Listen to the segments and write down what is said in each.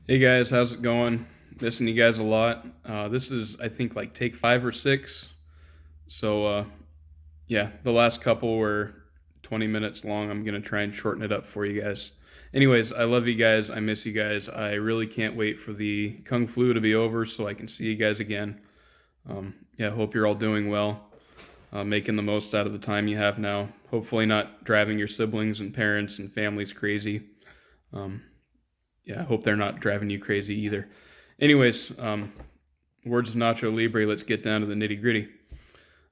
Hey guys, how's it going? Missing you guys a lot. This is, I think, like take 5 or 6. So, the last couple were 20 minutes long. I'm going to try and shorten it up for you guys. Anyways, I love you guys. I miss you guys. I really can't wait for the Kung Flu to be over so I can see you guys again. Hope you're all doing well, making the most out of the time you have now. Hopefully, not driving your siblings and parents and families crazy. Um, I hope they're not driving you crazy either. Anyways, words of Nacho Libre, let's get down to the nitty gritty.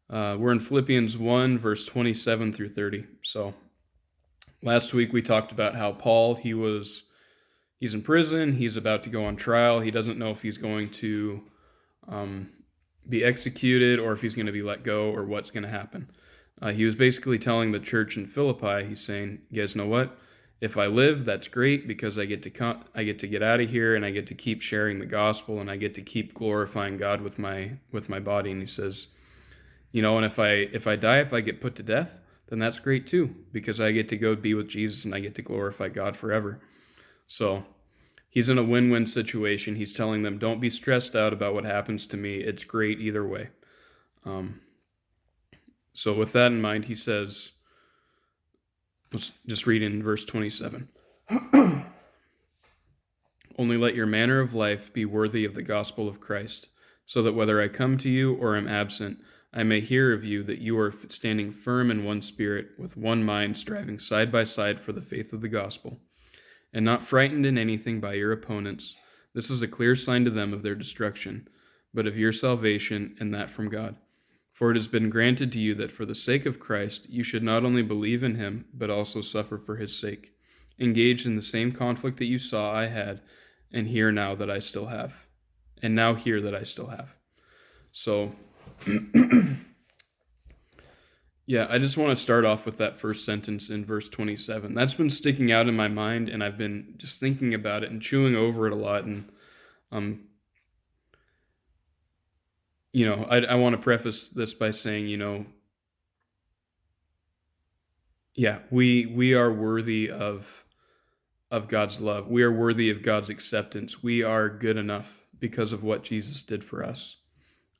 We're in Philippians 1, verse 27 through 30. So last week we talked about how Paul, he's in prison, he's about to go on trial. He doesn't know if he's going to be executed or if he's going to be let go or what's going to happen. He was basically telling the church in Philippi, he's saying, you guys know what? If I live, that's great because I get to get out of here and I get to keep sharing the gospel and I get to keep glorifying God with my body. And he says, and if I die, if I get put to death, then that's great too because I get to go be with Jesus and I get to glorify God forever. So he's in a win-win situation. He's telling them, don't be stressed out about what happens to me. It's great either way. So with that in mind, he says, let's just read in verse 27. Only let your manner of life be worthy of the gospel of Christ, so that whether I come to you or am absent, I may hear of you that you are standing firm in one spirit, with one mind, striving side by side for the faith of the gospel, and not frightened in anything by your opponents. This is a clear sign to them of their destruction, but of your salvation, and that from God. For it has been granted to you that for the sake of Christ you should not only believe in him, but also suffer for his sake, engaged in the same conflict that you saw I had, and hear now that I still have. And now hear that I still have. So, I just want to start off with that first sentence in verse 27. That's been sticking out in my mind, and I've been just thinking about it and chewing over it a lot, and I want to preface this by saying, we are worthy of God's love. We are worthy of God's acceptance. We are good enough because of what Jesus did for us.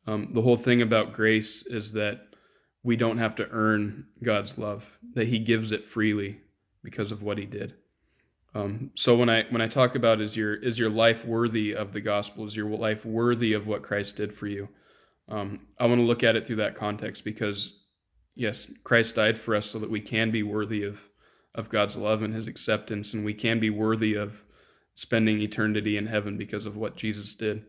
The whole thing about grace is that we don't have to earn God's love, that he gives it freely because of what he did. So when I talk about is your life worthy of the gospel, is your life worthy of what Christ did for you? I want to look at it through that context because, yes, Christ died for us so that we can be worthy of God's love and his acceptance, and we can be worthy of spending eternity in heaven because of what Jesus did.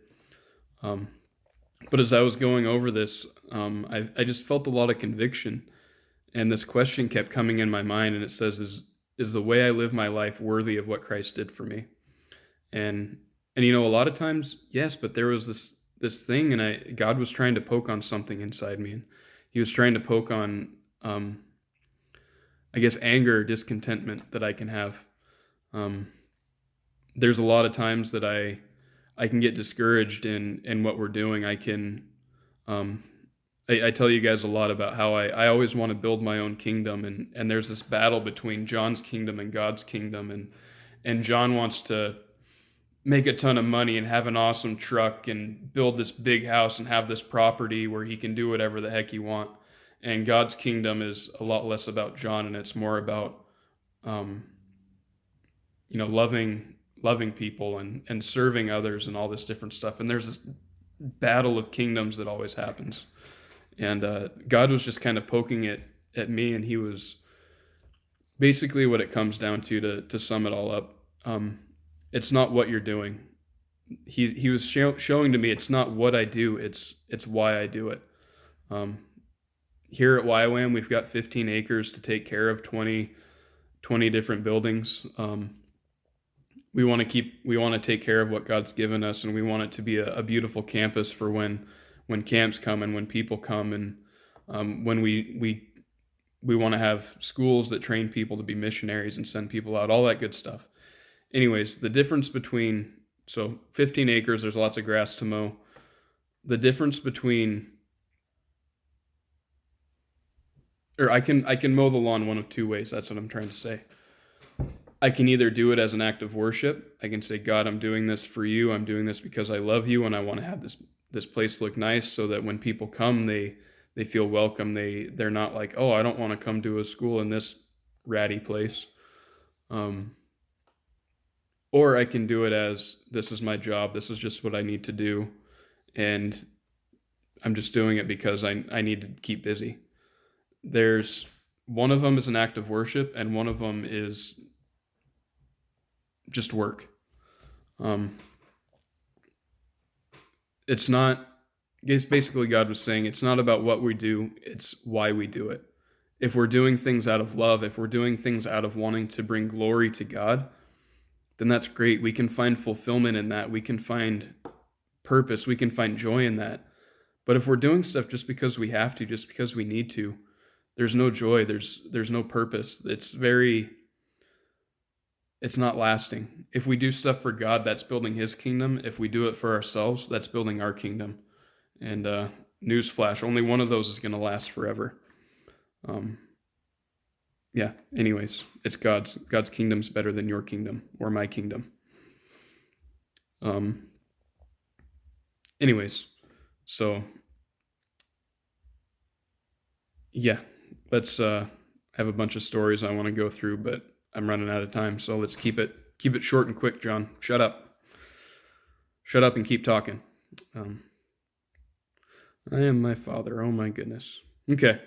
But as I was going over this, I just felt a lot of conviction, and this question kept coming in my mind, and it says, is the way I live my life worthy of what Christ did for me? And a lot of times, yes, but there was this thing, and God was trying to poke on something inside me, and he was trying to poke on, anger, discontentment that I can have. There's a lot of times that I can get discouraged in what we're doing. I can, I tell you guys a lot about how I always want to build my own kingdom, and there's this battle between John's kingdom and God's kingdom, and John wants to make a ton of money and have an awesome truck and build this big house and have this property where he can do whatever the heck he wants. And God's kingdom is a lot less about John, and it's more about, loving people and serving others and all this different stuff. And there's this battle of kingdoms that always happens. And God was just kind of poking it at me, and he was basically what it comes down to sum it all up. It's not what you're doing. He was showing to me it's not what I do, it's why I do it. Here at YWAM, we've got 15 acres to take care of 20 different buildings. We want to take care of what God's given us, and we want it to be a beautiful campus for when camps come and when people come, and when we want to have schools that train people to be missionaries and send people out, all that good stuff. Anyways, the difference between, 15 acres, there's lots of grass to mow. The difference between, or I can mow the lawn one of two ways. That's what I'm trying to say. I can either do it as an act of worship. I can say, God, I'm doing this for you. I'm doing this because I love you and I want to have this place look nice so that when people come, they feel welcome. They're not like, oh, I don't want to come to a school in this ratty place. Or I can do it as, this is my job. This is just what I need to do. And I'm just doing it because I need to keep busy. There's one of them is an act of worship, and one of them is just work. It's basically God was saying, it's not about what we do, it's why we do it. If we're doing things out of love, if we're doing things out of wanting to bring glory to God, then that's great. We can find fulfillment in that. We can find purpose. We can find joy in that. But if we're doing stuff just because we have to, just because we need to, there's no joy. There's no purpose. It's not lasting. If we do stuff for God, that's building His kingdom. If we do it for ourselves, that's building our kingdom. And newsflash, only one of those is going to last forever. Anyways, it's God's kingdom's better than your kingdom or my kingdom. Anyways, so yeah, let's I have a bunch of stories I want to go through, but I'm running out of time, so let's keep it short and quick. John, shut up and keep talking. I am my Father. Oh my goodness. Okay.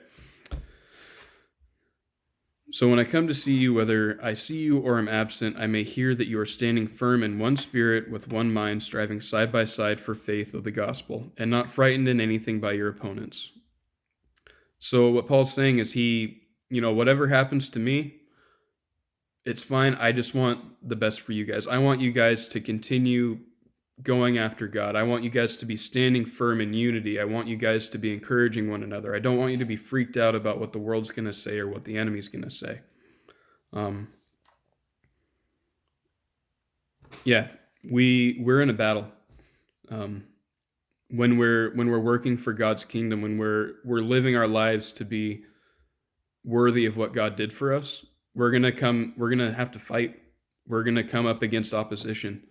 So when I come to see you, whether I see you or am absent, I may hear that you are standing firm in one spirit with one mind, striving side by side for faith of the gospel, and not frightened in anything by your opponents. So what Paul's saying is whatever happens to me, it's fine. I just want the best for you guys. I want you guys to continue going after God. I want you guys to be standing firm in unity. I want you guys to be encouraging one another. I don't want you to be freaked out about what the world's going to say or what the enemy's going to say. We're in a battle. When we're working for God's kingdom, when we're living our lives to be worthy of what God did for us, we're going to have to fight. We're going to come up against opposition.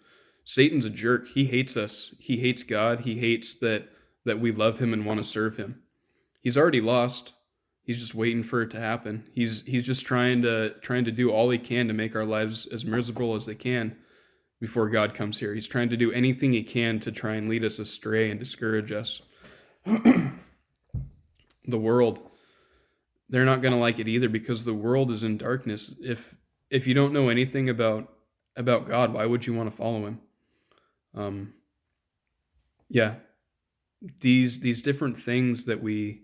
Satan's a jerk. He hates us. He hates God. He hates that we love him and want to serve him. He's already lost. He's just waiting for it to happen. He's just trying to do all he can to make our lives as miserable as they can before God comes here. He's trying to do anything he can to try and lead us astray and discourage us. The world, they're not going to like it either, because the world is in darkness. If you don't know anything about God, why would you want to follow him? These different things that we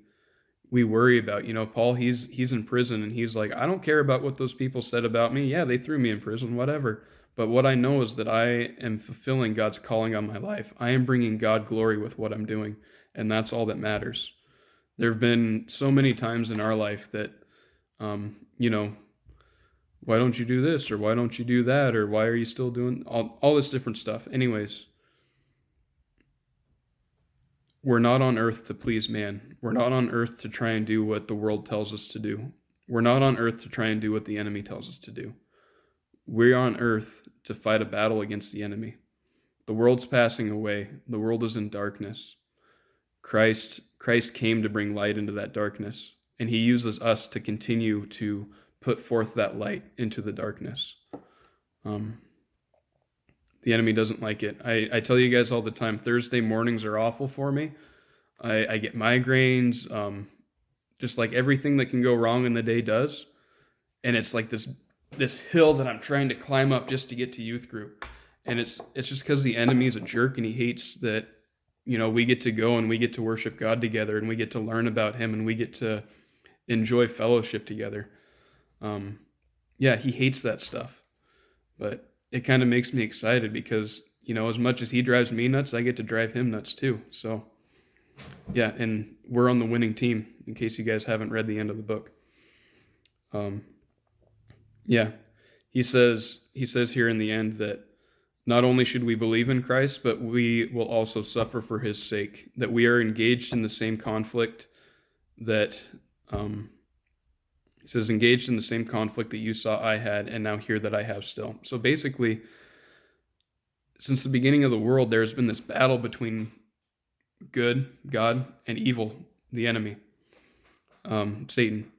worry about. Paul, he's in prison, and he's like, I don't care about what those people said about me. Yeah, they threw me in prison, whatever. But what I know is that I am fulfilling God's calling on my life. I am bringing God glory with what I'm doing, and that's all that matters. There have been so many times in our life that, why don't you do this, or why don't you do that, or why are you still doing all this different stuff? Anyways, we're not on earth to please man. We're not on earth to try and do what the world tells us to do. We're not on earth to try and do what the enemy tells us to do. We're on earth to fight a battle against the enemy. The world's passing away. The world is in darkness. Christ came to bring light into that darkness, and he uses us to continue to put forth that light into the darkness. The enemy doesn't like it. I tell you guys all the time, Thursday mornings are awful for me. I get migraines, just like everything that can go wrong in the day does. And it's like this hill that I'm trying to climb up just to get to youth group. And it's just because the enemy is a jerk, and he hates that, we get to go and we get to worship God together, and we get to learn about him, and we get to enjoy fellowship together. He hates that stuff. But it kind of makes me excited because, as much as he drives me nuts, I get to drive him nuts too. So, and we're on the winning team, in case you guys haven't read the end of the book. He says here in the end that not only should we believe in Christ, but we will also suffer for his sake, that we are engaged in the same conflict that It says, engaged in the same conflict that you saw I had, and now hear that I have still. So basically, since the beginning of the world, there's been this battle between good, God, and evil, the enemy, Satan.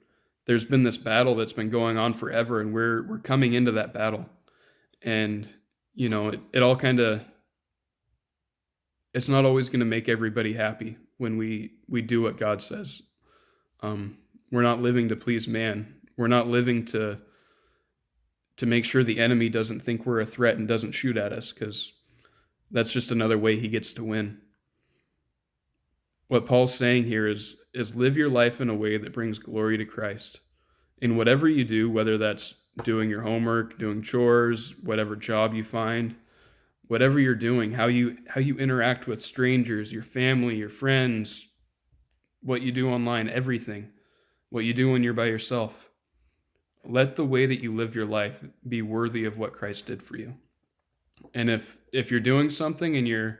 There's been this battle that's been going on forever, and we're coming into that battle. And, it all kind of, it's not always going to make everybody happy when we do what God says. We're not living to please man. We're not living to make sure the enemy doesn't think we're a threat and doesn't shoot at us, because that's just another way he gets to win. What Paul's saying here is live your life in a way that brings glory to Christ. In whatever you do, whether that's doing your homework, doing chores, whatever job you find, whatever you're doing, how you interact with strangers, your family, your friends, what you do online, everything, what you do when you're by yourself. Let the way that you live your life be worthy of what Christ did for you. And if you're doing something and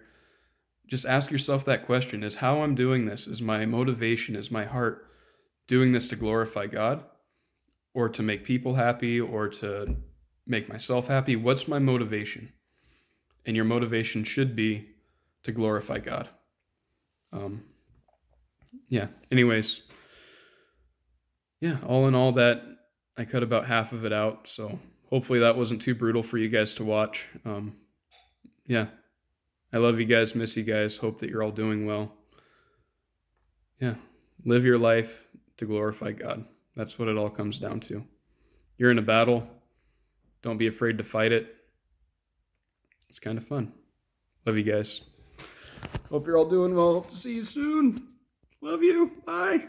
just ask yourself that question, is how I'm doing this, is my motivation, is my heart doing this to glorify God or to make people happy or to make myself happy? What's my motivation? And your motivation should be to glorify God. Anyways, all in all, that I cut about half of it out, so hopefully that wasn't too brutal for you guys to watch. I love you guys, miss you guys, hope that you're all doing well. Live your life to glorify God. That's what it all comes down to. You're in a battle. Don't be afraid to fight it. It's kind of fun. Love you guys. Hope you're all doing well. Hope to see you soon. Love you. Bye.